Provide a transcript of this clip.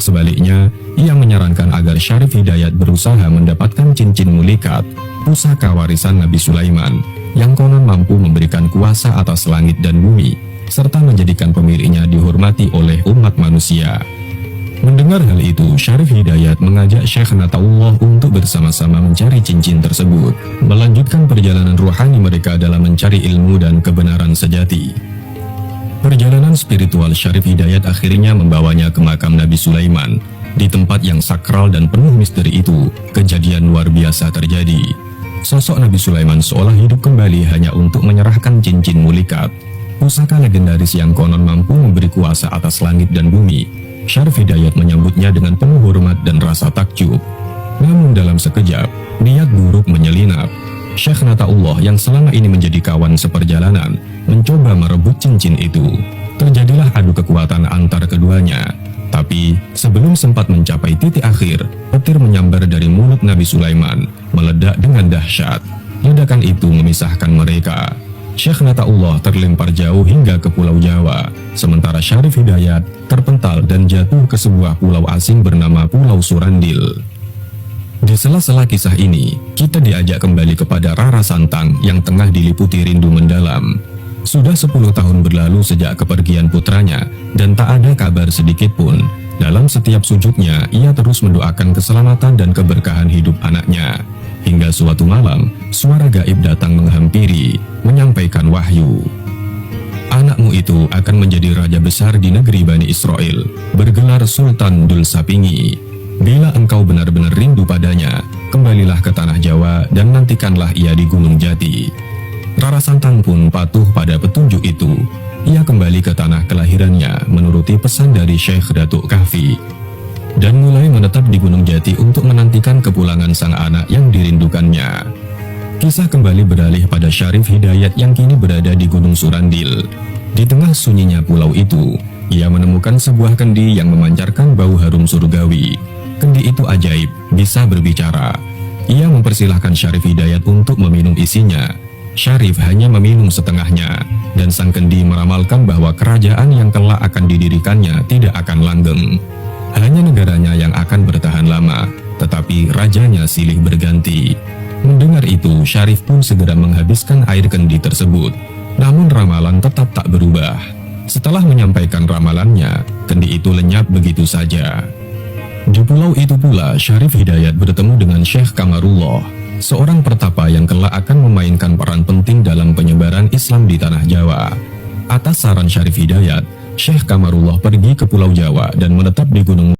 Sebaliknya, ia menyarankan agar Syarif Hidayat berusaha mendapatkan cincin mulikat, pusaka warisan Nabi Sulaiman, yang konon mampu memberikan kuasa atas langit dan bumi, serta menjadikan pemiliknya dihormati oleh umat manusia. Mendengar hal itu, Syarif Hidayat mengajak Syekh Nataullah untuk bersama-sama mencari cincin tersebut, melanjutkan perjalanan ruhani mereka dalam mencari ilmu dan kebenaran sejati. Perjalanan spiritual Syarif Hidayat akhirnya membawanya ke makam Nabi Sulaiman. Di tempat yang sakral dan penuh misteri itu, kejadian luar biasa terjadi. Sosok Nabi Sulaiman seolah hidup kembali hanya untuk menyerahkan cincin mulikat, pusaka legendaris yang konon mampu memberi kuasa atas langit dan bumi. Syarif Hidayat menyambutnya dengan penuh hormat dan rasa takjub. Namun dalam sekejap, niat buruk menyelinap. Syekh Nataullah yang selama ini menjadi kawan seperjalanan, mencoba merebut cincin itu. Terjadilah adu kekuatan antar keduanya. Tapi, sebelum sempat mencapai titik akhir, petir menyambar dari mulut Nabi Sulaiman, meledak dengan dahsyat. Ledakan itu memisahkan mereka. Syekh Nataullah terlempar jauh hingga ke Pulau Jawa, sementara Syarif Hidayat terpental dan jatuh ke sebuah pulau asing bernama Pulau Surandil. Di sela-sela kisah ini, kita diajak kembali kepada Rara Santang yang tengah diliputi rindu mendalam. Sudah 10 tahun berlalu sejak kepergian putranya, dan tak ada kabar sedikit pun. Dalam setiap sujudnya, ia terus mendoakan keselamatan dan keberkahan hidup anaknya. Hingga suatu malam, suara gaib datang menghampiri, menyampaikan wahyu. Anakmu itu akan menjadi raja besar di negeri Bani Israel, bergelar Sultan Dul Sapingi. Bila engkau benar-benar rindu padanya, kembalilah ke tanah Jawa dan nantikanlah ia di Gunung Jati. Rara Santang pun patuh pada petunjuk itu. Ia kembali ke tanah kelahirannya menuruti pesan dari Syekh Datuk Kahfi, dan mulai menetap di Gunung Jati untuk menantikan kepulangan sang anak yang dirindukannya. Kisah kembali beralih pada Syarif Hidayat yang kini berada di Gunung Surandil. Di tengah sunyinya pulau itu, ia menemukan sebuah kendi yang memancarkan bau harum surgawi. Kendi itu ajaib, bisa berbicara. Ia mempersilahkan Syarif Hidayat untuk meminum isinya. Syarif hanya meminum setengahnya, dan sang kendi meramalkan bahwa kerajaan yang kelak akan didirikannya tidak akan langgeng. Hanya negaranya yang akan bertahan lama, tetapi rajanya silih berganti. Mendengar itu, Syarif pun segera menghabiskan air kendi tersebut. Namun ramalan tetap tak berubah. Setelah menyampaikan ramalannya, kendi itu lenyap begitu saja. Di pulau itu pula, Syarif Hidayat bertemu dengan Syekh Kamarullah, seorang pertapa yang kelak akan memainkan peran penting dalam penyebaran Islam di tanah Jawa. Atas saran Syarif Hidayat, Syekh Kamarullah pergi ke Pulau Jawa dan menetap di Gunung